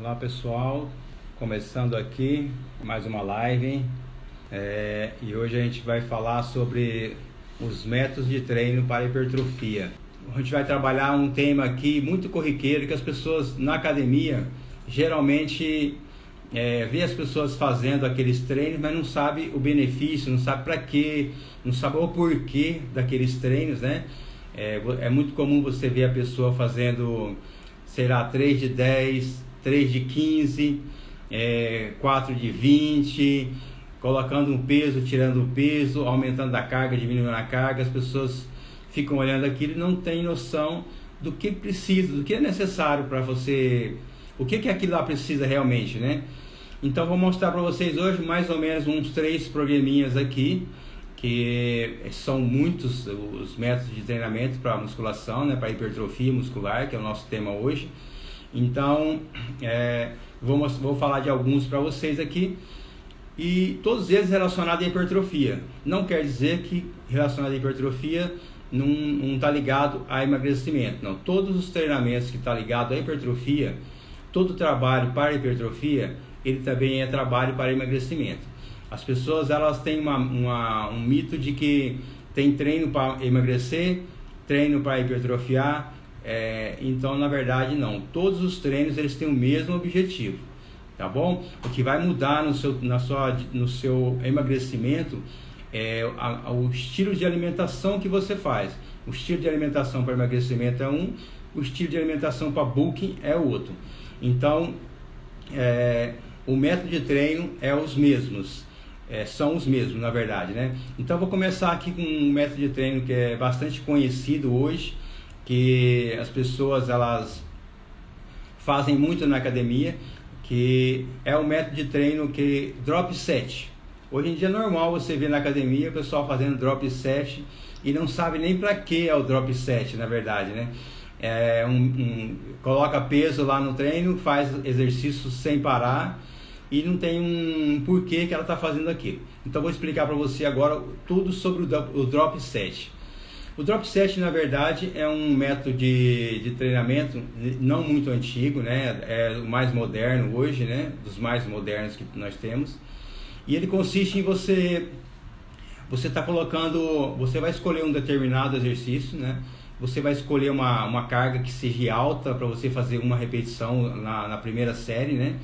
Olá pessoal, começando aqui mais uma live, hein? E hoje a gente vai falar sobre os métodos de treino para hipertrofia. A gente vai trabalhar um tema aqui muito corriqueiro que as pessoas na academia geralmente vê as pessoas fazendo aqueles treinos, mas não sabe o benefício, não sabe para quê, não sabe o porquê daqueles treinos, né? É muito comum você ver a pessoa fazendo, sei lá, 3 de 10, 3 de 15, 4 de 20, colocando um peso, tirando o peso, aumentando a carga, diminuindo a carga. As pessoas ficam olhando aquilo e não têm noção do que precisa, do que é necessário para você, o que aquilo lá precisa realmente, né? Então vou mostrar para vocês hoje mais ou menos uns 3 programinhas aqui, que são muitos os métodos de treinamento para musculação, né, para hipertrofia muscular, que é o nosso tema hoje. Então vou falar de alguns para vocês aqui, e todos eles relacionados à hipertrofia. Não quer dizer que relacionado à hipertrofia não está ligado a emagrecimento, não. Todos os treinamentos que estão ligados à hipertrofia, todo trabalho para hipertrofia, ele também é trabalho para emagrecimento. As pessoas elas têm um mito de que tem treino para emagrecer, treino para hipertrofiar. Então na verdade não, todos os treinos eles têm o mesmo objetivo, tá bom? O que vai mudar no seu emagrecimento o estilo de alimentação que você faz. O estilo de alimentação para emagrecimento é um, o estilo de alimentação para bulking é outro. Então o método de treino são os mesmos na verdade, né? Então vou começar aqui com um método de treino que é bastante conhecido hoje, que as pessoas elas fazem muito na academia, que é o método de treino que drop set. Hoje em dia é normal você ver na academia o pessoal fazendo drop set e não sabe nem para que é o drop set, na verdade, né? Coloca peso lá no treino, faz exercício sem parar e não tem um porquê que ela está fazendo aquilo. Então vou explicar para você agora tudo sobre o drop set. O drop set, na verdade, é um método de treinamento não muito antigo, né? É o mais moderno hoje, né? Dos mais modernos que nós temos. E ele consiste em você tá colocando, você vai escolher um determinado exercício, né? Você vai escolher uma carga que seja alta para você fazer uma repetição na primeira série, né?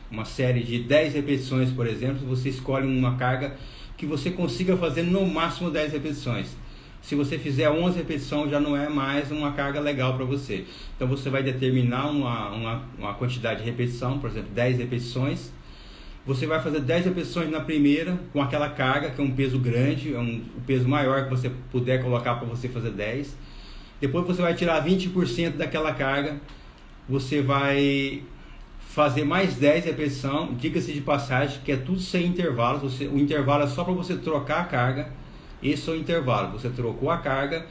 Uma série de 10 repetições, por exemplo, você escolhe uma carga que você consiga fazer no máximo 10 repetições. Se você fizer 11 repetições, já não é mais uma carga legal para você. Então você vai determinar uma quantidade de repetição, por exemplo, 10 repetições. Você vai fazer 10 repetições na primeira, com aquela carga, que é um peso grande, o peso maior que você puder colocar para você fazer 10. Depois você vai tirar 20% daquela carga, você vai fazer mais 10 repetições, diga-se de passagem, que é tudo sem intervalos. O intervalo é só para você trocar a carga. Esse é o intervalo, você trocou a carga,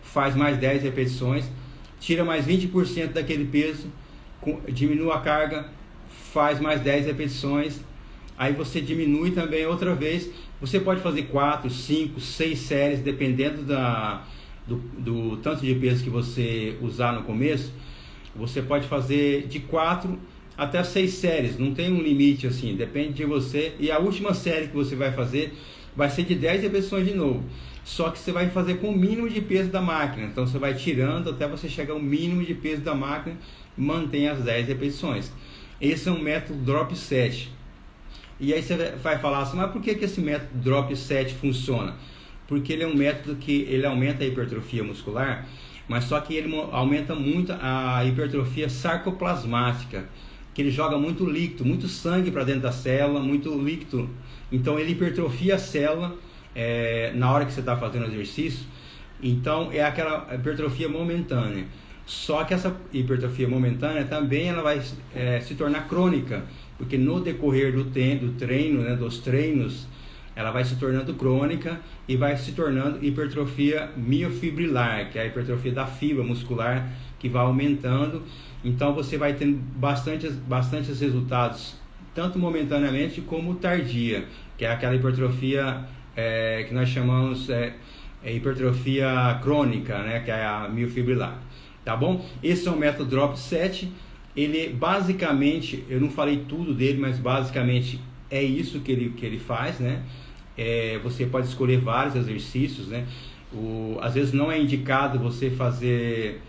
faz mais 10 repetições, tira mais 20% daquele peso, diminui a carga, faz mais 10 repetições, aí você diminui também outra vez. Você pode fazer 4, 5, 6 séries, dependendo do tanto de peso que você usar no começo. Você pode fazer de 4 até 6 séries, não tem um limite assim, depende de você. E a última série que você vai fazer vai ser de 10 repetições de novo, só que você vai fazer com o mínimo de peso da máquina. Então você vai tirando até você chegar ao mínimo de peso da máquina, mantém as 10 repetições. Esse é um método drop set. E aí você vai falar assim, mas por que esse método drop set funciona? Porque ele é um método que ele aumenta a hipertrofia muscular, mas só que ele aumenta muito a hipertrofia sarcoplasmática, que ele joga muito líquido, muito sangue para dentro da célula, muito líquido. Então ele hipertrofia a célula na hora que você está fazendo o exercício. Então é aquela hipertrofia momentânea. Só que essa hipertrofia momentânea também ela vai se tornar crônica, porque no decorrer do treino, né, dos treinos, ela vai se tornando crônica e vai se tornando hipertrofia miofibrilar, que é a hipertrofia da fibra muscular, que vai aumentando. Então você vai tendo bastantes resultados, tanto momentaneamente como tardia, que é aquela hipertrofia que nós chamamos hipertrofia crônica, né, que é a miofibrilar. Tá bom? Esse é o método drop set. ele basicamente, eu não falei tudo dele, mas basicamente é isso que ele faz, né? Você pode escolher vários exercícios, né? Às vezes não é indicado você fazer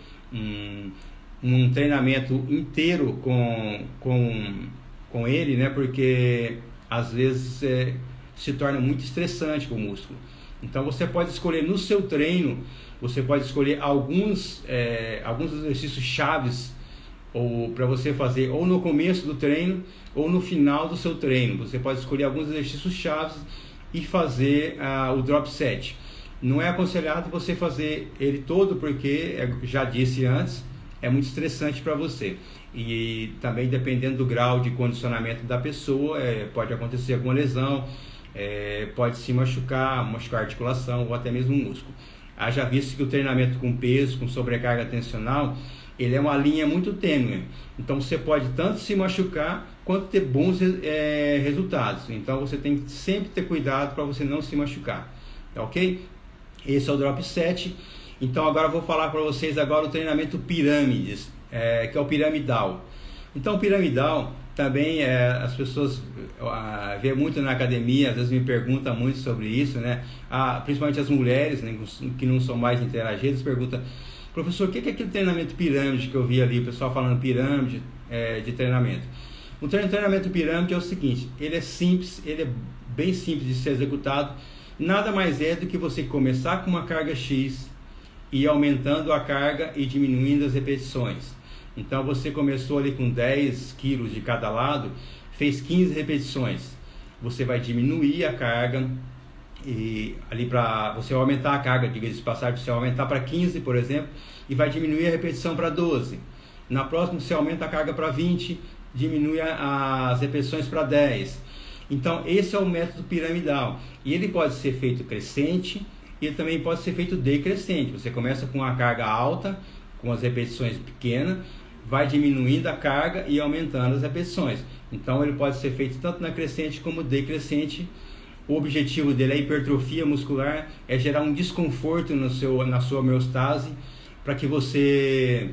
um treinamento inteiro com ele, né? Porque às vezes se torna muito estressante para o músculo. Então você pode escolher no seu treino, você pode escolher alguns exercícios chaves ou para você fazer ou no começo do treino ou no final do seu treino. Você pode escolher alguns exercícios chaves e fazer o drop set. Não é aconselhado você fazer ele todo, porque, já disse antes, é muito estressante para você. E também, dependendo do grau de condicionamento da pessoa, pode acontecer alguma lesão, pode se machucar a articulação ou até mesmo o músculo. Haja visto que o treinamento com peso, com sobrecarga tensional, ele é uma linha muito tênue. Então você pode tanto se machucar quanto ter bons resultados. Então você tem que sempre ter cuidado para você não se machucar. Tá ok? Esse é o drop set. Então agora eu vou falar para vocês agora o treinamento pirâmides, que é o piramidal. Então o piramidal também as pessoas vê muito na academia, às vezes me perguntam muito sobre isso, né? Principalmente as mulheres, né, que não são mais interagidas, perguntam: professor, o que é aquele treinamento pirâmide que eu vi ali, o pessoal falando pirâmide de treinamento? O treinamento pirâmide é o seguinte: ele é simples, ele é bem simples de ser executado. Nada mais é do que você começar com uma carga X e ir aumentando a carga e diminuindo as repetições. Então você começou ali com 10 quilos de cada lado, fez 15 repetições. Você vai diminuir a carga e ali para você aumentar a carga, diga-se de passagem, você vai aumentar para 15, por exemplo, e vai diminuir a repetição para 12. Na próxima você aumenta a carga para 20, diminui as repetições para 10. Então esse é o método piramidal, e ele pode ser feito crescente e ele também pode ser feito decrescente. Você começa com a carga alta, com as repetições pequenas, vai diminuindo a carga e aumentando as repetições. Então ele pode ser feito tanto na crescente como decrescente. O objetivo dele é a hipertrofia muscular, é gerar um desconforto na sua homeostase, para que você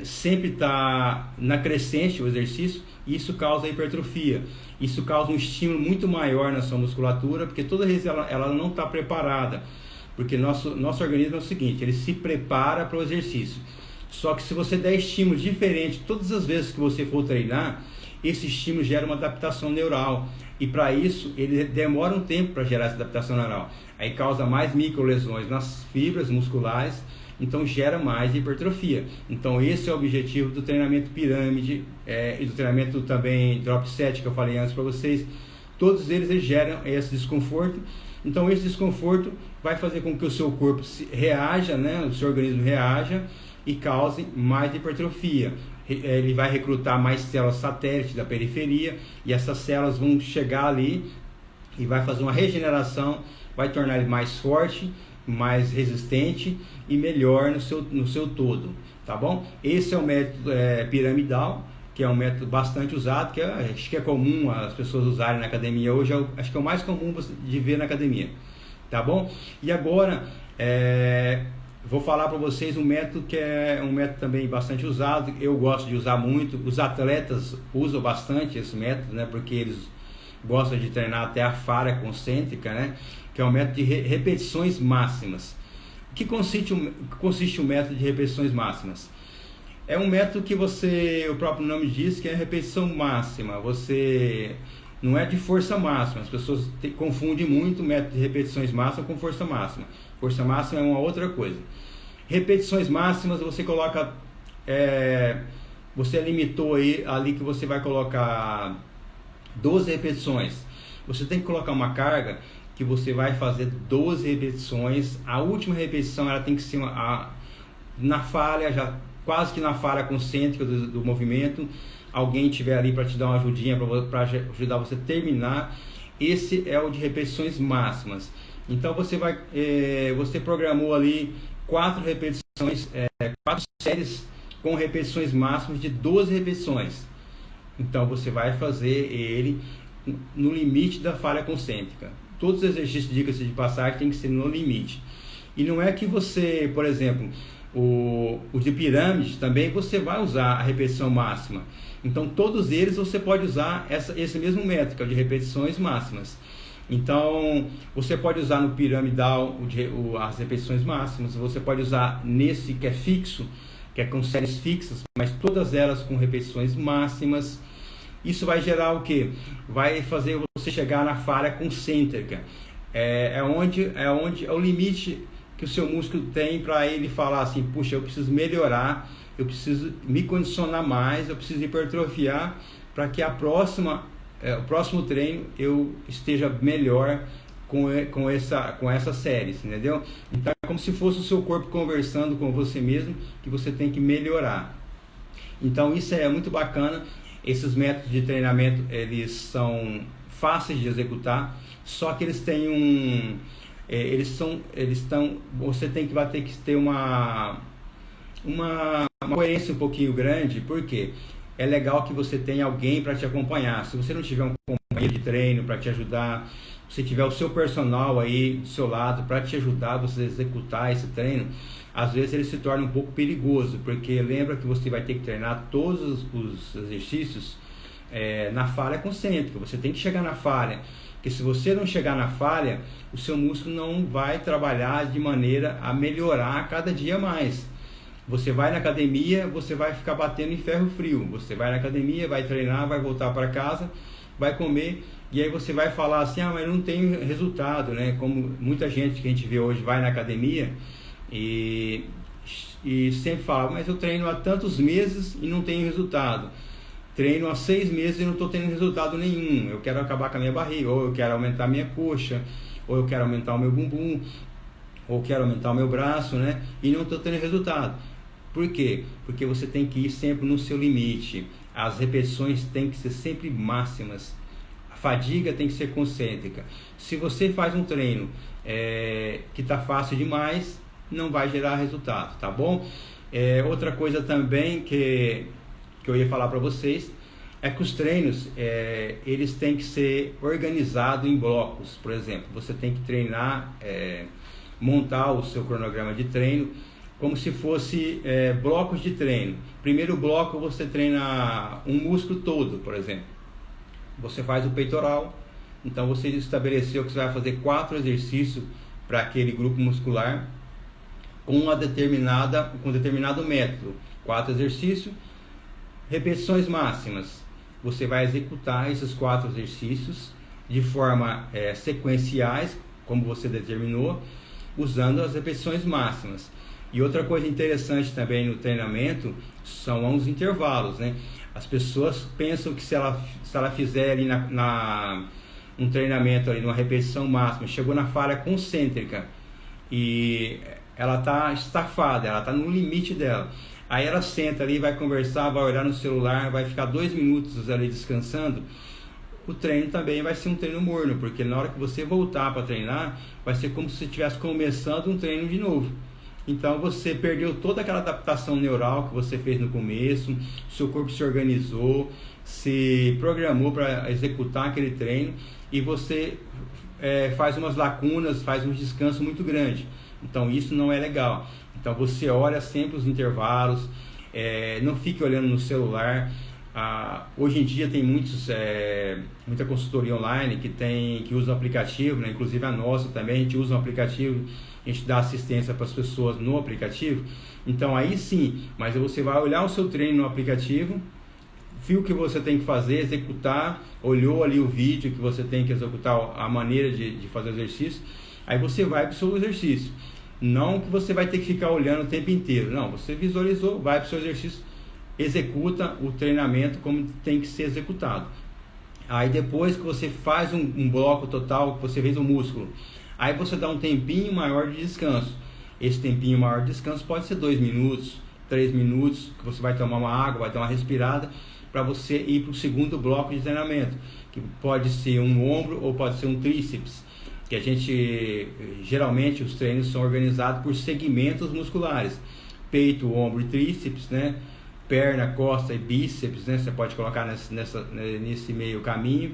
sempre está na crescente o exercício, e isso causa hipertrofia. Isso causa um estímulo muito maior na sua musculatura, porque toda vez ela não está preparada. Porque nosso organismo é o seguinte: ele se prepara para o exercício. Só que se você der estímulos diferentes todas as vezes que você for treinar, esse estímulo gera uma adaptação neural. E para isso, ele demora um tempo para gerar essa adaptação neural. Aí causa mais microlesões nas fibras musculares, então gera mais hipertrofia. Então esse é o objetivo do treinamento pirâmide e do treinamento também drop set, que eu falei antes para vocês. Todos eles geram esse desconforto. Então esse desconforto vai fazer com que o seu corpo reaja, né? O seu organismo reaja e cause mais hipertrofia. Ele vai recrutar mais células satélites da periferia, e essas células vão chegar ali e vai fazer uma regeneração, vai tornar ele mais forte, mais resistente e melhor no seu todo, tá bom? Esse é o método piramidal, que é um método bastante usado, que acho que é comum as pessoas usarem na academia hoje, acho que é o mais comum de ver na academia, tá bom? E agora vou falar para vocês um método que é um método também bastante usado. Eu gosto de usar muito, os atletas usam bastante esse método, né? Porque eles gostam de treinar até a falha concêntrica, né? Que é um método de repetições máximas. O que consiste o método de repetições máximas? É um método que o próprio nome diz que é repetição máxima. Você não é de força máxima. As pessoas confundem muito o método de repetições máximas com força máxima. Força máxima é uma outra coisa. Repetições máximas, você coloca, você limitou ali que você vai colocar 12 repetições. Você tem que colocar uma carga que você vai fazer 12 repetições. A última repetição ela tem que ser na falha, já quase que na falha concêntrica do movimento. Alguém tiver ali para te dar uma ajudinha, para ajudar você a terminar. Esse é o de repetições máximas. Então você programou ali 4 repetições, 4 séries com repetições máximas de 12 repetições. Então você vai fazer ele no limite da falha concêntrica. Todos os exercícios, diga-se de passagem, tem que ser no limite. E não é que você, por exemplo, O de pirâmide também você vai usar a repetição máxima. Então todos eles você pode usar esse mesmo método, que é o de repetições máximas. Então você pode usar no piramidal as repetições máximas, você pode usar nesse que é fixo, que é com séries fixas, mas todas elas com repetições máximas. Isso vai gerar o que? Vai fazer você chegar na falha concêntrica. É o limite que o seu músculo tem para ele falar assim: puxa, eu preciso melhorar, eu preciso me condicionar mais, eu preciso hipertrofiar para que o próximo treino eu esteja melhor com essas séries, entendeu? Então é como se fosse o seu corpo conversando com você mesmo, que você tem que melhorar. Então isso é muito bacana. Esses métodos de treinamento, eles são fáceis de executar, só que eles têm você vai ter que ter uma coerência um pouquinho grande, porque é legal que você tenha alguém para te acompanhar. Se você não tiver um companheiro de treino para te ajudar, se tiver o seu personal aí do seu lado para te ajudar você a executar esse treino, às vezes ele se torna um pouco perigoso, porque lembra que você vai ter que treinar todos os exercícios na falha concêntrica. Você tem que chegar na falha, porque se você não chegar na falha, o seu músculo não vai trabalhar de maneira a melhorar cada dia mais. Você vai na academia, você vai ficar batendo em ferro frio. Você vai na academia, vai treinar, vai voltar para casa, vai comer, e aí você vai falar assim: ah, mas não tem resultado, né? Como muita gente que a gente vê hoje vai na academia e sempre fala: mas eu treino há tantos meses e não tenho resultado. Treino há 6 meses e não estou tendo resultado nenhum. Eu quero acabar com a minha barriga, ou eu quero aumentar a minha coxa, ou eu quero aumentar o meu bumbum, ou quero aumentar o meu braço, né? E não estou tendo resultado. Por quê? Porque você tem que ir sempre no seu limite. As repetições têm que ser sempre máximas. A fadiga tem que ser concêntrica. Se você faz um treino que está fácil demais, não vai gerar resultado, tá bom? Outra coisa também que eu ia falar para vocês é que os treinos eles têm que ser organizados em blocos. Por exemplo, você tem que treinar, montar o seu cronograma de treino como se fosse blocos de treino. Primeiro bloco você treina um músculo todo, por exemplo. Você faz o peitoral, então você estabeleceu que você vai fazer 4 exercícios para aquele grupo muscular com um determinado método. 4 exercícios, repetições máximas. Você vai executar esses 4 exercícios de forma sequenciais, como você determinou, usando as repetições máximas. E outra coisa interessante também no treinamento são os intervalos, né? As pessoas pensam que se ela fizer ali um treinamento ali numa repetição máxima, chegou na falha concêntrica e ela está estafada, ela está no limite dela. Aí ela senta ali, vai conversar, vai olhar no celular, vai ficar 2 minutos ali descansando. O treino também vai ser um treino morno, porque na hora que você voltar para treinar, vai ser como se você estivesse começando um treino de novo. Então você perdeu toda aquela adaptação neural que você fez no começo, seu corpo se organizou, se programou para executar aquele treino e você faz umas lacunas, faz um descanso muito grande. Então isso não é legal. Então você olha sempre os intervalos, não fique olhando no celular. Hoje em dia tem muita consultoria online que usa o aplicativo, né? Inclusive a nossa também, a gente usa um aplicativo, a gente dá assistência para as pessoas no aplicativo. Então aí sim, mas você vai olhar o seu treino no aplicativo, viu o que você tem que fazer, executar, olhou ali o vídeo que você tem que executar, a maneira de fazer o exercício, aí você vai para o seu exercício. Não que você vai ter que ficar olhando o tempo inteiro, não, você visualizou, vai para o seu exercício, executa o treinamento como tem que ser executado. Aí depois que você faz um bloco total, que você fez um músculo, aí você dá um tempinho maior de descanso. Esse tempinho maior de descanso pode ser 2 minutos, 3 minutos, que você vai tomar uma água, vai dar uma respirada, para você ir para o segundo bloco de treinamento, que pode ser um ombro ou pode ser um tríceps, que a gente, geralmente os treinos são organizados por segmentos musculares, peito, ombro e tríceps, né? Perna, costa e bíceps, né? Você pode colocar nesse meio caminho,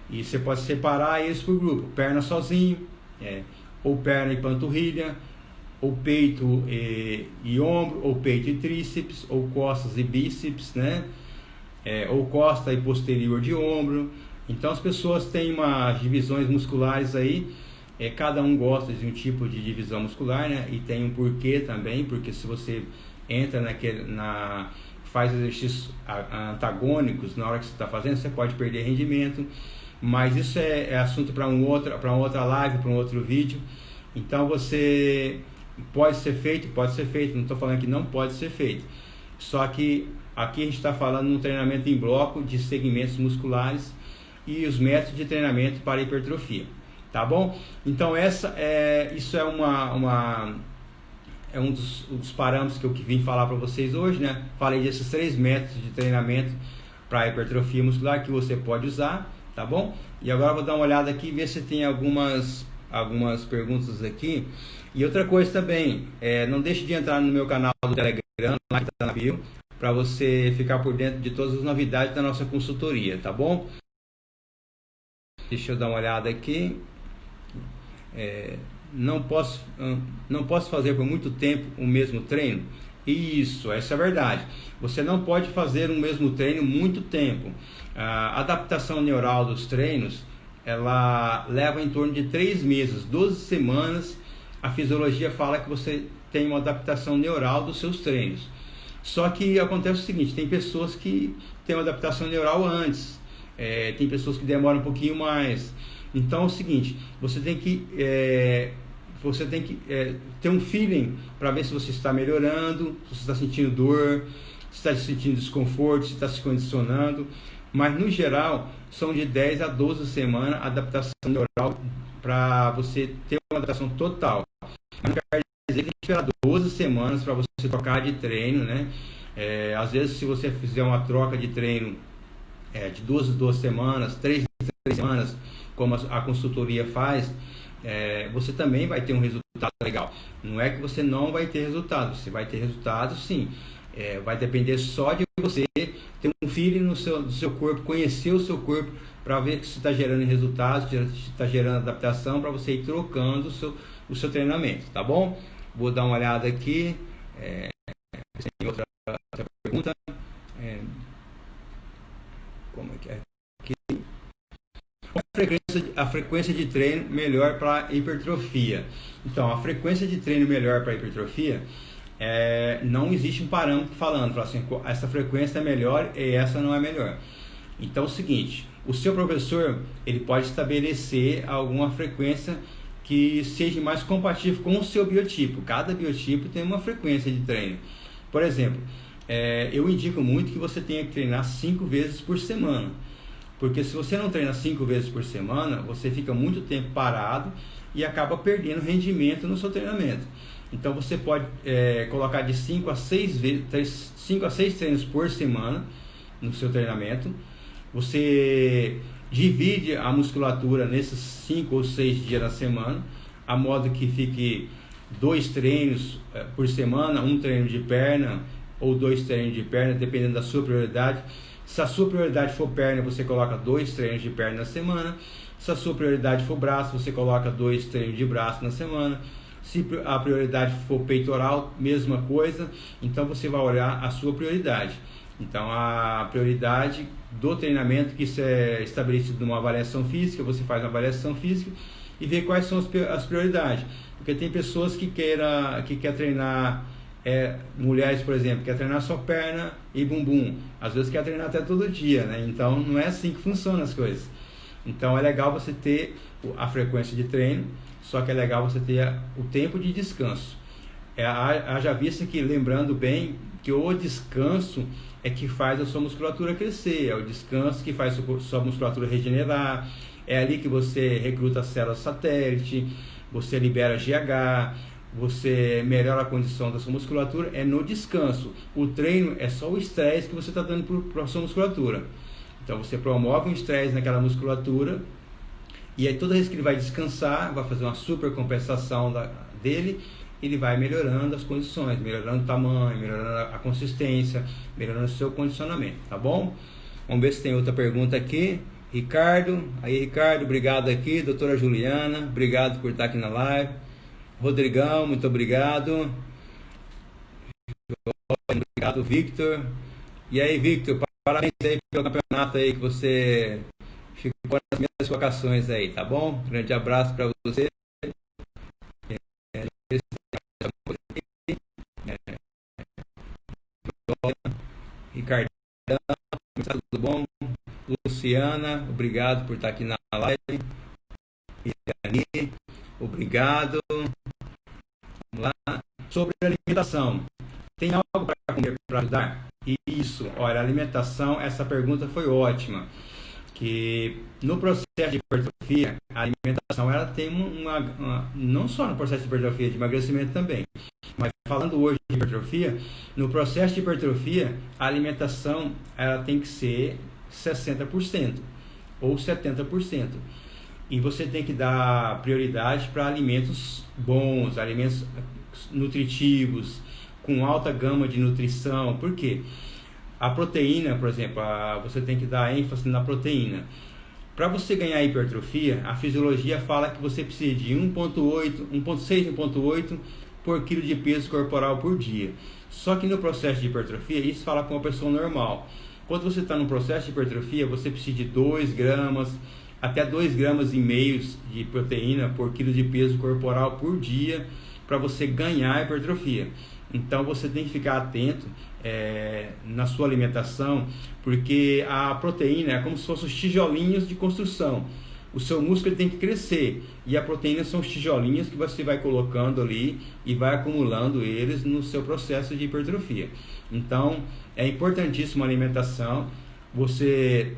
e você pode separar isso por grupo, perna sozinho, ou perna e panturrilha, ou peito e ombro, ou peito e tríceps, ou costas e bíceps, né? Ou costa e posterior de ombro. Então as pessoas têm umas divisões musculares aí, cada um gosta de um tipo de divisão muscular, né? E tem um porquê também, porque se você entra faz exercícios antagônicos na hora que você está fazendo, você pode perder rendimento, mas isso é assunto para uma outra live, para um outro vídeo. Então você pode ser feito, não estou falando que não pode ser feito, só que aqui a gente está falando num treinamento em bloco de segmentos musculares e os métodos de treinamento para hipertrofia, tá bom? Então isso é um dos parâmetros que eu vim falar para vocês hoje, né? Falei desses 3 métodos de treinamento para hipertrofia muscular que você pode usar, tá bom? E agora eu vou dar uma olhada aqui e ver se tem algumas perguntas aqui. E outra coisa também, não deixe de entrar no meu canal do Telegram, lá que está na bio, para você ficar por dentro de todas as novidades da nossa consultoria, tá bom? Deixa eu dar uma olhada aqui. Não posso fazer por muito tempo o mesmo treino? Isso, essa é a verdade. Você não pode fazer o mesmo treino muito tempo. A adaptação neural dos treinos, ela leva em torno de 3 meses, 12 semanas. A fisiologia fala que você tem uma adaptação neural dos seus treinos. Só que acontece o seguinte, tem pessoas que têm uma adaptação neural antes, tem pessoas que demoram um pouquinho mais. Então é o seguinte, você tem que ter um feeling para ver se você está melhorando, se você está sentindo dor, se está sentindo desconforto, se está se condicionando. Mas no geral são de 10 a 12 semanas a adaptação neural para você ter uma adaptação total. Não quer dizer que tem que esperar 12 semanas para você trocar de treino, né? Às vezes, se você fizer uma troca de treino de 2 semanas, 3 semanas, como a consultoria faz, você também vai ter um resultado legal. Não é que você não vai ter resultado, você vai ter resultado sim. Vai depender só de você ter um feeling do seu corpo, conhecer o seu corpo para ver se está gerando resultados, se está gerando adaptação, para você ir trocando o seu treinamento, tá bom? Vou dar uma olhada aqui. Tem outra pergunta. Como é que é? Aqui. A frequência de treino melhor para hipertrofia. Então, a frequência de treino melhor para hipertrofia, não existe um parâmetro falando assim, essa frequência é melhor e essa não é melhor. Então é o seguinte, o seu professor ele pode estabelecer alguma frequência que seja mais compatível com o seu biotipo. Cada biotipo tem uma frequência de treino. Por exemplo, eu indico muito que você tenha que treinar 5 vezes por semana. Porque se você não treina 5 vezes por semana, você fica muito tempo parado e acaba perdendo rendimento no seu treinamento. Então você pode colocar de 5 a 6 treinos por semana no seu treinamento. Você divide a musculatura nesses 5 ou 6 dias na semana, a modo que fique 2 treinos por semana, um treino de perna ou 2 treinos de perna, dependendo da sua prioridade. Se a sua prioridade for perna, você coloca 2 treinos de perna na semana. Se a sua prioridade for braço, você coloca 2 treinos de braço na semana. Se a prioridade for peitoral, mesma coisa. Então você vai olhar a sua prioridade. Então a prioridade do treinamento, que isso é estabelecido numa avaliação física, você faz uma avaliação física e vê quais são as prioridades. Porque tem pessoas que quer treinar, mulheres, por exemplo, quer treinar só perna e bumbum. Às vezes quer treinar até todo dia, né? Então não é assim que funcionam as coisas. Então é legal você ter a frequência de treino, só que é legal você ter o tempo de descanso. Haja vista que, lembrando bem, que o descanso é que faz a sua musculatura crescer, é o descanso que faz a sua musculatura regenerar, é ali que você recruta células satélite, você libera GH, você melhora a condição da sua musculatura, é no descanso. O treino é só o estresse que você está dando para a sua musculatura. Então você promove um estresse naquela musculatura, e aí toda vez que ele vai descansar, vai fazer uma super compensação dele, ele vai melhorando as condições, melhorando o tamanho, melhorando a consistência, melhorando o seu condicionamento, tá bom? Vamos ver se tem outra pergunta aqui. Ricardo, aí Ricardo, obrigado aqui. Doutora Juliana, obrigado por estar aqui na live. Rodrigão, muito obrigado. Obrigado, Victor. E aí, Victor, parabéns aí pelo campeonato aí que você ficou nas minhas colocações aí, tá bom? Grande abraço para você. Ricardão, tá tudo bom? Luciana, obrigado por estar aqui na live. Irani, obrigado. Vamos lá. Sobre alimentação, tem algo para comer para ajudar? Isso, olha, alimentação, essa pergunta foi ótima. Que no processo de hipertrofia, a alimentação ela tem não só no processo de hipertrofia, de emagrecimento também, mas falando hoje de hipertrofia, no processo de hipertrofia, a alimentação ela tem que ser 60% ou 70%. E você tem que dar prioridade para alimentos bons, alimentos nutritivos, com alta gama de nutrição. Por quê? A proteína, por exemplo, você tem que dar ênfase na proteína. Para você ganhar hipertrofia, a fisiologia fala que você precisa de 1,6, 1,8 por quilo de peso corporal por dia. Só que no processo de hipertrofia, isso fala com uma pessoa normal. Quando você está no processo de hipertrofia, você precisa de 2 gramas, até 2,5 gramas de proteína por quilo de peso corporal por dia para você ganhar hipertrofia. Então você tem que ficar atento na sua alimentação, porque a proteína é como se fossem os tijolinhos de construção. O seu músculo tem que crescer e a proteína são os tijolinhos que você vai colocando ali e vai acumulando eles no seu processo de hipertrofia. Então é importantíssima a alimentação. Você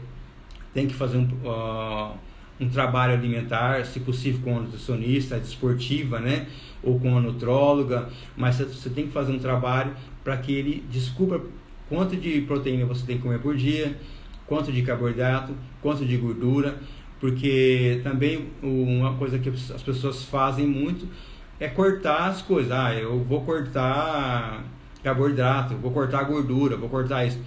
tem que fazer um trabalho alimentar, se possível com a nutricionista desportiva, né? Ou com a nutróloga, mas você tem que fazer um trabalho para que ele descubra quanto de proteína você tem que comer por dia, quanto de carboidrato, quanto de gordura, porque também uma coisa que as pessoas fazem muito é cortar as coisas. Eu vou cortar carboidrato, vou cortar gordura, vou cortar isso.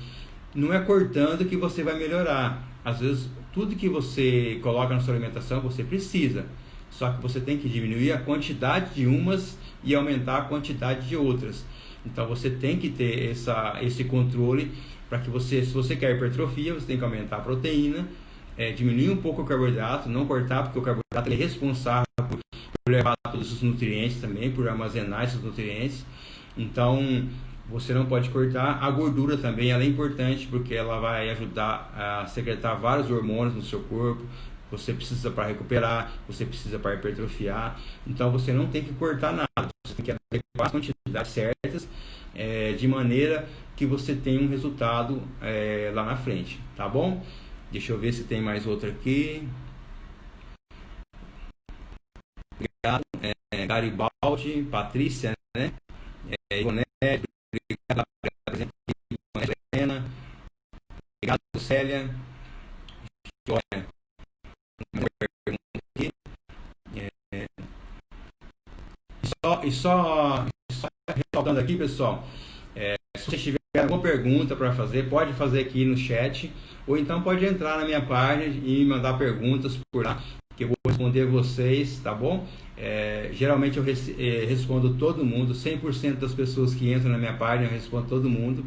Não é cortando que você vai melhorar. Às vezes, tudo que você coloca na sua alimentação, você precisa. Só que você tem que diminuir a quantidade de umas e aumentar a quantidade de outras. Então, você tem que ter esse controle para que se você quer hipertrofia, você tem que aumentar a proteína, diminuir um pouco o carboidrato, não cortar, porque o carboidrato é responsável por levar todos os nutrientes também, por armazenar esses nutrientes. Então, você não pode cortar. A gordura também ela é importante porque ela vai ajudar a secretar vários hormônios no seu corpo. Você precisa para recuperar, você precisa para hipertrofiar. Então você não tem que cortar nada. Você tem que adequar as quantidades certas de maneira que você tenha um resultado lá na frente. Tá bom? Deixa eu ver se tem mais outra aqui. Obrigado. Garibaldi, Patrícia, né? Ivonete, obrigado, Helena. Obrigado, Célia. Olha, uma pergunta aqui. Só ressaltando aqui, pessoal, se você tiver alguma pergunta para fazer, pode fazer aqui no chat, ou então pode entrar na minha página e me mandar perguntas por lá, que eu vou responder vocês, tá bom? Geralmente eu respondo todo mundo, 100% das pessoas que entram na minha página eu respondo todo mundo.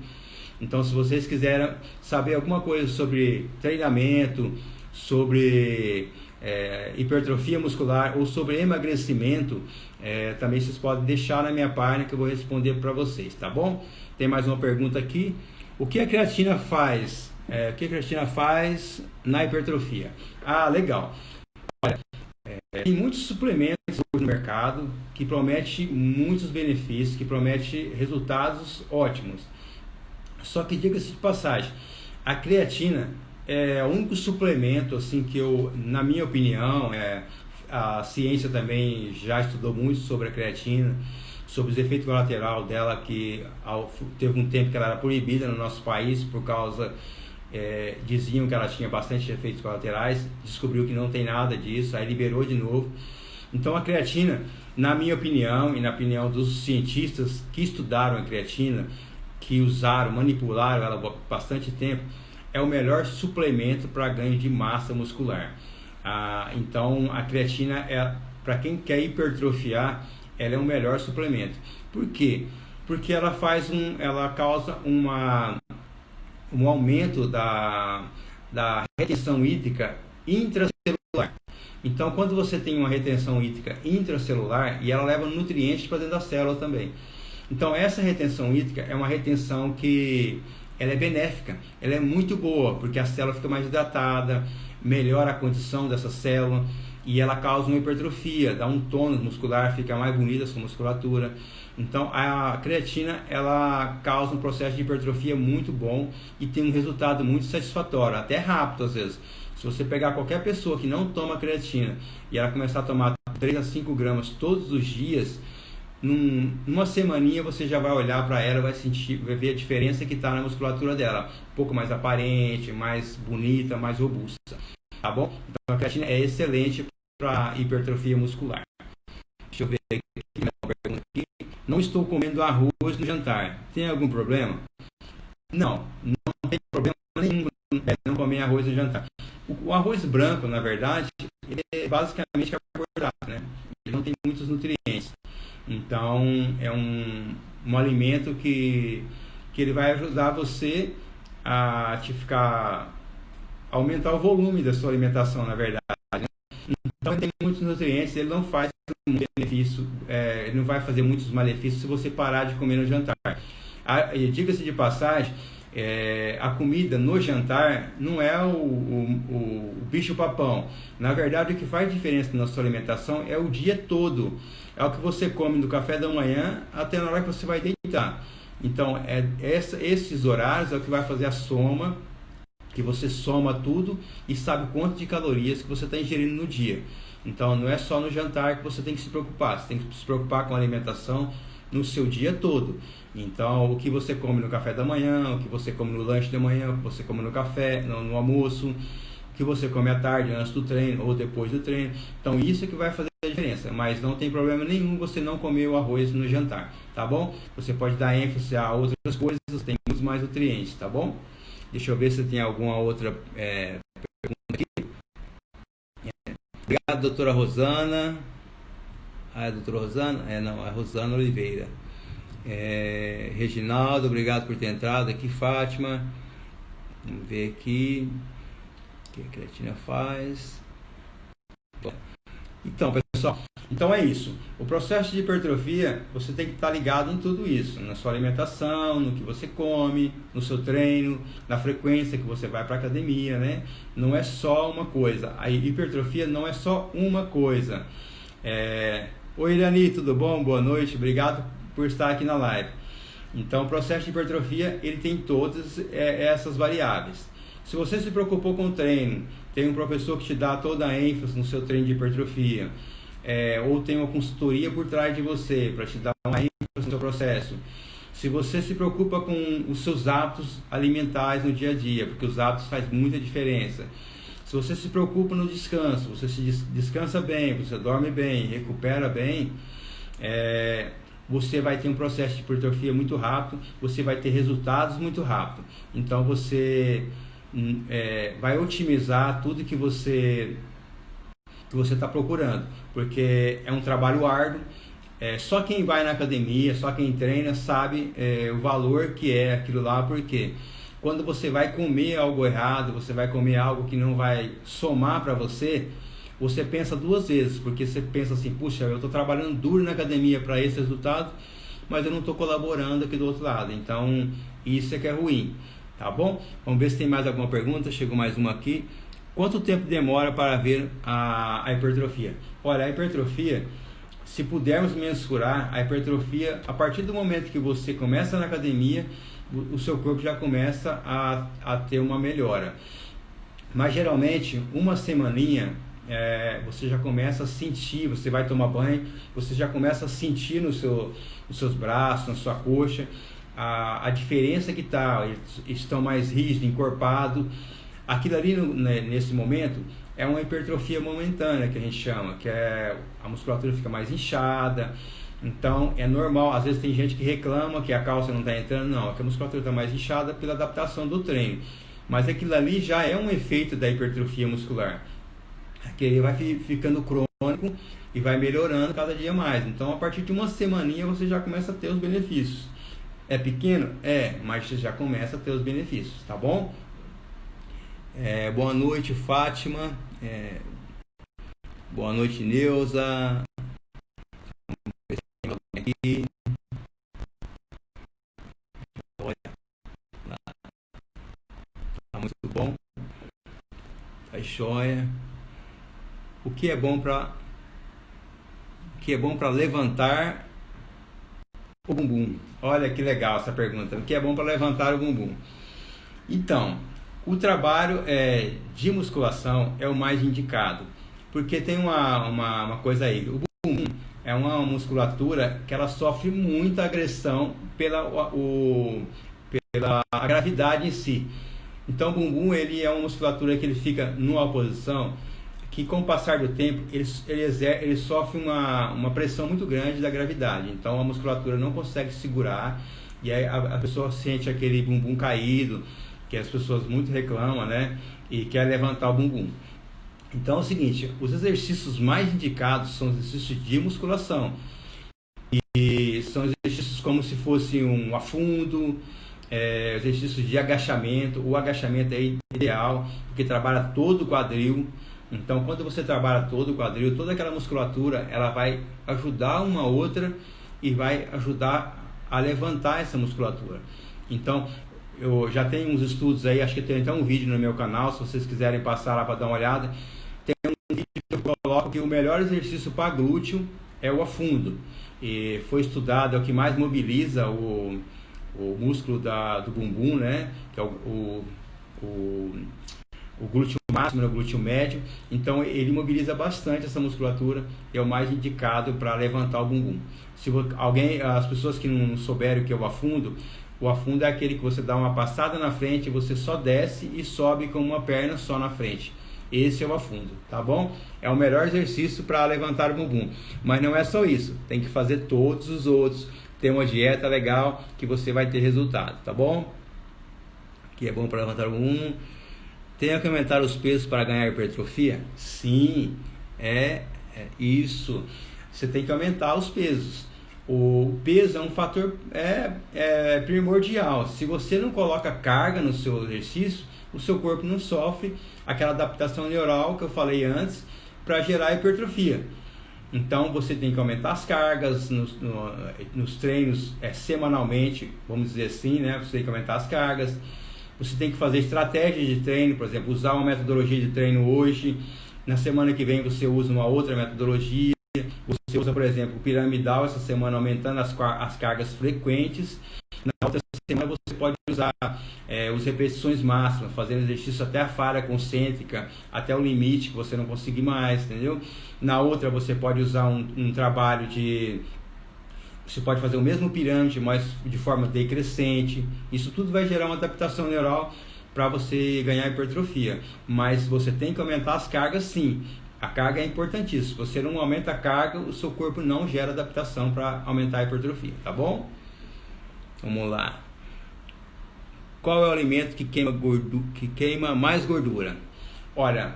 Então, se vocês quiserem saber alguma coisa sobre treinamento, sobre hipertrofia muscular ou sobre emagrecimento, também vocês podem deixar na minha página que eu vou responder para vocês, tá bom? Tem mais uma pergunta aqui. O que a creatina faz? O que a creatina faz na hipertrofia? Legal. Olha, tem muitos suplementos hoje no mercado que prometem muitos benefícios, que prometem resultados ótimos. Só que, diga-se de passagem, a creatina é o único suplemento assim que na minha opinião, a ciência também já estudou muito sobre a creatina, sobre os efeitos colaterais dela, que teve um tempo que ela era proibida no nosso país por causa, diziam que ela tinha bastante efeitos colaterais, descobriu que não tem nada disso, aí liberou de novo. Então a creatina, na minha opinião e na opinião dos cientistas que estudaram a creatina, que usaram, manipularam ela há bastante tempo, é o melhor suplemento para ganho de massa muscular. Então a creatina, para quem quer hipertrofiar, ela é o melhor suplemento. Por quê? Porque ela causa um aumento da retenção hídrica intracelular. Então, quando você tem uma retenção hídrica intracelular, e ela leva nutrientes para dentro da célula também. Então, essa retenção hídrica é uma retenção que ela é benéfica, ela é muito boa, porque a célula fica mais hidratada, melhora a condição dessa célula, e ela causa uma hipertrofia, dá um tônus muscular, fica mais bonita a sua musculatura. Então, a creatina, ela causa um processo de hipertrofia muito bom e tem um resultado muito satisfatório, até rápido às vezes. Se você pegar qualquer pessoa que não toma creatina e ela começar a tomar 3 a 5 gramas todos os dias, numa semaninha você já vai olhar para ela, vai ver a diferença que está na musculatura dela, um pouco mais aparente, mais bonita, mais robusta, tá bom? Então a creatina é excelente para hipertrofia muscular. Deixa eu ver aqui. Não estou comendo arroz no jantar. Tem algum problema? Não tem problema nenhum não comer arroz no jantar. O arroz branco, na verdade, ele é basicamente carboidrato, né? Ele não tem muitos nutrientes. Então, é um alimento que ele vai ajudar você a aumentar o volume da sua alimentação, na verdade, né? Então, ele tem muitos nutrientes, ele não faz benefício, ele não vai fazer muitos malefícios se você parar de comer no jantar. Diga-se de passagem, a comida no jantar não é o bicho-papão. Na verdade, o que faz diferença na sua alimentação é o dia todo. É o que você come do café da manhã até na hora que você vai deitar. Então, esses horários é o que vai fazer a soma, que você soma tudo e sabe quanto de calorias que você está ingerindo no dia. Então, não é só no jantar que você tem que se preocupar. Você tem que se preocupar com a alimentação no seu dia todo. Então, o que você come no café da manhã, o que você come no lanche da manhã, o que você come no café, no almoço, o que você come à tarde, antes do treino ou depois do treino. Então, isso é que vai fazer a diferença. Mas não tem problema nenhum você não comer o arroz no jantar, tá bom? Você pode dar ênfase a outras coisas, tem muitos mais nutrientes, tá bom? Deixa eu ver se tem alguma outra pergunta aqui. Obrigado, doutora Rosana. A doutora Rosana? Não, a Rosana Oliveira. Reginaldo, obrigado por ter entrado aqui. Fátima, vamos ver aqui o que a creatina faz. Então, pessoal, é isso. O processo de hipertrofia, você tem que estar ligado em tudo isso, na sua alimentação, no que você come, no seu treino, na frequência que você vai para a academia, né? Não é só uma coisa. A hipertrofia não é só uma coisa. Oi, Irani, tudo bom? Boa noite, obrigado por estar aqui na live. Então, o processo de hipertrofia, ele tem todas essas variáveis. Se você se preocupou com o treino, tem um professor que te dá toda a ênfase no seu treino de hipertrofia, ou tem uma consultoria por trás de você para te dar uma ênfase no seu processo. Se você se preocupa com os seus hábitos alimentares no dia a dia, porque os hábitos fazem muita diferença. Se você se preocupa no descanso, você se descansa bem, você dorme bem, recupera bem, você vai ter um processo de hipertrofia muito rápido, você vai ter resultados muito rápido. Então você vai otimizar tudo que você está procurando, porque é um trabalho árduo. Só quem vai na academia, só quem treina sabe o valor que é aquilo lá, porque quando você vai comer algo errado, você vai comer algo que não vai somar para você, você pensa duas vezes, porque você pensa assim, puxa, eu estou trabalhando duro na academia para esse resultado, mas eu não estou colaborando aqui do outro lado. Então, isso é que é ruim, tá bom? Vamos ver se tem mais alguma pergunta. Chegou mais uma aqui. Quanto tempo demora para ver a hipertrofia? Olha, a hipertrofia, se pudermos mensurar, a hipertrofia, a partir do momento que você começa na academia, o seu corpo já começa a ter uma melhora. Mas geralmente, uma semaninha, você já começa a sentir, você vai tomar banho, você já começa a sentir nos seus braços, na sua coxa, a diferença que está, eles estão mais rígidos, encorpados. Aquilo ali, nesse momento, é uma hipertrofia momentânea, que a gente chama, que a musculatura fica mais inchada. Então, é normal. Às vezes tem gente que reclama que a calça não está entrando. Não, é que a musculatura está mais inchada pela adaptação do treino. Mas aquilo ali já é um efeito da hipertrofia muscular, que ele vai ficando crônico e vai melhorando cada dia mais. Então, a partir de uma semaninha você já começa a ter os benefícios. É pequeno? É, mas você já começa a ter os benefícios, tá bom? Boa noite, Fátima. Boa noite, Neuza. Aqui. Olha, tá muito bom. Tá joia. O que é bom para levantar o bumbum? Olha que legal essa pergunta. O que é bom para levantar o bumbum? Então, o trabalho de musculação é o mais indicado, porque tem uma coisa aí. O bumbum é uma musculatura que ela sofre muita agressão pela gravidade em si. Então, o bumbum ele é uma musculatura que ele fica numa posição que, com o passar do tempo, ele sofre uma pressão muito grande da gravidade. Então, a musculatura não consegue segurar e aí a pessoa sente aquele bumbum caído, que as pessoas muito reclamam, né? E quer levantar o bumbum. Então é o seguinte, os exercícios mais indicados são os exercícios de musculação. E são exercícios como se fosse um afundo, exercícios de agachamento. O agachamento é ideal, porque trabalha todo o quadril. Então, quando você trabalha todo o quadril, toda aquela musculatura, ela vai ajudar uma outra e vai ajudar a levantar essa musculatura. Então, eu já tenho uns estudos aí, acho que tem até um vídeo no meu canal, se vocês quiserem passar lá para dar uma olhada. Tem um vídeo que eu coloco que o melhor exercício para glúteo é o afundo. E foi estudado, é o que mais mobiliza o músculo do bumbum, né? Que é o glúteo máximo, o glúteo médio. Então ele mobiliza bastante essa musculatura, é o mais indicado para levantar o bumbum. Se as pessoas que não souberem o que é o afundo é aquele que você dá uma passada na frente, você só desce e sobe com uma perna só na frente. Esse é o afundo, tá bom? É o melhor exercício para levantar o bumbum. Mas não é só isso, tem que fazer todos os outros. Ter uma dieta legal que você vai ter resultado, tá bom? Que é bom para levantar o bumbum. Tem que aumentar os pesos para ganhar hipertrofia? Sim, é isso. Você tem que aumentar os pesos. O peso é um fator primordial. Se você não coloca carga no seu exercício, o seu corpo não sofre aquela adaptação neural que eu falei antes para gerar hipertrofia. Então você tem que aumentar as cargas nos treinos semanalmente, vamos dizer assim, né? Você tem que aumentar as cargas. Você tem que fazer estratégias de treino, por exemplo, usar uma metodologia de treino hoje. Na semana que vem você usa uma outra metodologia. Você usa, por exemplo, o piramidal essa semana, aumentando as cargas frequentes. Na outra semana você pode usar as repetições máximas, fazendo exercício até a falha concêntrica, até o limite que você não conseguir mais, entendeu? Na outra você pode usar um trabalho você pode fazer o mesmo pirâmide, mas de forma decrescente. Isso tudo vai gerar uma adaptação neural para você ganhar hipertrofia. Mas você tem que aumentar as cargas, sim. A carga é importantíssima. Se você não aumenta a carga, o seu corpo não gera adaptação para aumentar a hipertrofia, tá bom? Vamos lá. Qual é o alimento que queima mais gordura? Olha,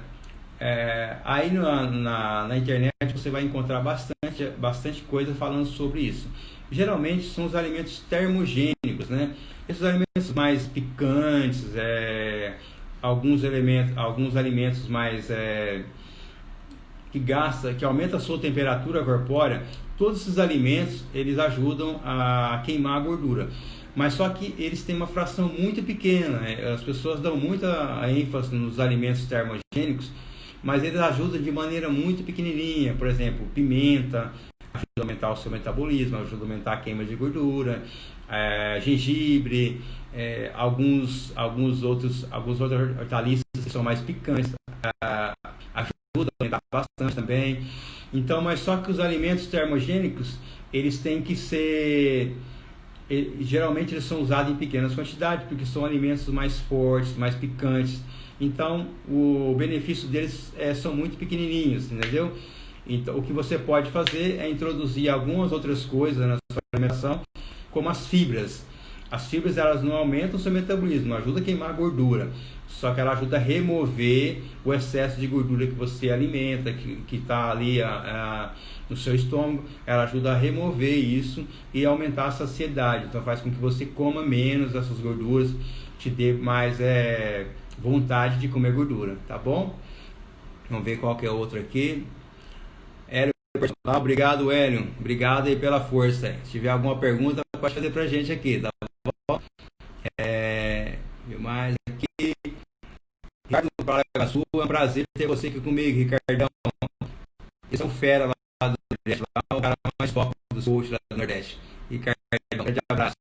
aí na internet você vai encontrar bastante coisa falando sobre isso. Geralmente são os alimentos termogênicos, né? Esses alimentos mais picantes, alguns alimentos mais que aumenta a sua temperatura corpórea. Todos esses alimentos eles ajudam a queimar a gordura, mas só que eles têm uma fração muito pequena, né? As pessoas dão muita ênfase nos alimentos termogênicos, mas eles ajudam de maneira muito pequenininha. Por exemplo, pimenta ajuda a aumentar o seu metabolismo, ajuda a aumentar a queima de gordura, gengibre, alguns outros hortaliças que são mais picantes ajuda a aumentar bastante também. Então, mas só que os alimentos termogênicos eles têm que ser geralmente eles são usados em pequenas quantidades, porque são alimentos mais fortes, mais picantes. Então, o benefício deles são muito pequenininhos, entendeu? Então, o que você pode fazer é introduzir algumas outras coisas na sua alimentação, como as fibras. As fibras, elas não aumentam o seu metabolismo, não ajuda a queimar a gordura, só que ela ajuda a remover o excesso de gordura que você alimenta, que está ali no seu estômago. Ela ajuda a remover isso e aumentar a saciedade, então faz com que você coma menos essas gorduras, te dê mais vontade de comer gordura, tá bom? Vamos ver qual que é outro aqui. Hélio, obrigado, Hélio, obrigado aí pela força. Se tiver alguma pergunta, pode fazer pra gente aqui, tá bom? Mais aqui. Ricardo Paraguaçu, é um prazer ter você aqui comigo, Ricardão. Esse é um fera lá do Nordeste, lá, o cara mais top do sul lá do Nordeste. Ricardão, um grande abraço.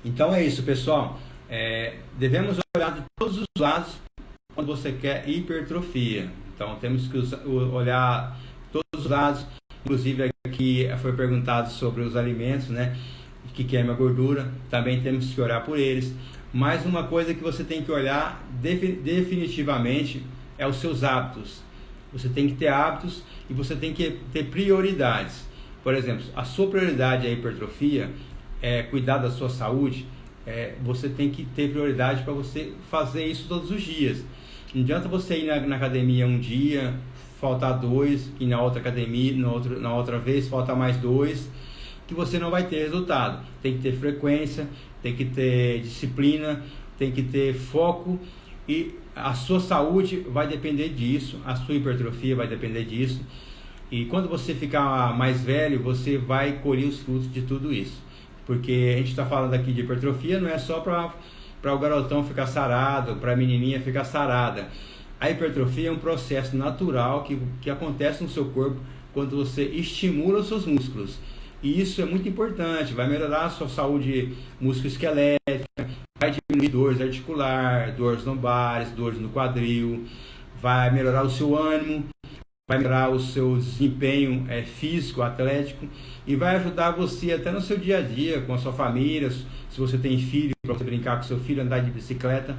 Então é isso, pessoal. Devemos olhar de todos os lados quando você quer hipertrofia. Então temos que olhar todos os lados. Inclusive aqui foi perguntado sobre os alimentos, né, que queima gordura. Também temos que olhar por eles. Mas uma coisa que você tem que olhar definitivamente é os seus hábitos. Você tem que ter hábitos e você tem que ter prioridades. Por exemplo, a sua prioridade é a hipertrofia, cuidar da sua saúde. Você tem que ter prioridade para você fazer isso todos os dias. Não adianta você ir na academia um dia, faltar 2, e na outra academia, na outra vez, faltar mais 2, que você não vai ter resultado. Tem que ter frequência, tem que ter disciplina, tem que ter foco, e a sua saúde vai depender disso, a sua hipertrofia vai depender disso. E quando você ficar mais velho, você vai colher os frutos de tudo isso. Porque a gente está falando aqui de hipertrofia, não é só para o garotão ficar sarado, para a menininha ficar sarada. A hipertrofia é um processo natural que acontece no seu corpo quando você estimula os seus músculos. E isso é muito importante, vai melhorar a sua saúde musculoesquelética, vai diminuir dores articulares, dores lombares, dores no quadril, vai melhorar o seu ânimo, vai melhorar o seu desempenho físico, atlético, e vai ajudar você até no seu dia a dia, com a sua família, se você tem filho, para você brincar com seu filho, andar de bicicleta.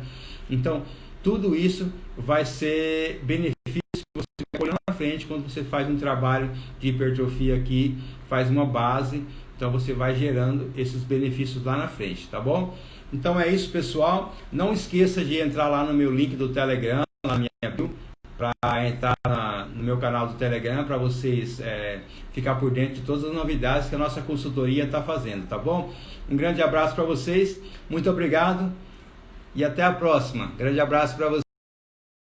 Então, tudo isso vai ser benefício que você vai colher na frente quando você faz um trabalho de hipertrofia aqui, faz uma base, então você vai gerando esses benefícios lá na frente, tá bom? Então é isso, pessoal. Não esqueça de entrar lá no meu link do Telegram, na minha bio, para entrar no meu canal do Telegram, para vocês ficar por dentro de todas as novidades que a nossa consultoria está fazendo, tá bom? Um grande abraço para vocês, muito obrigado e até a próxima. Grande abraço para vocês.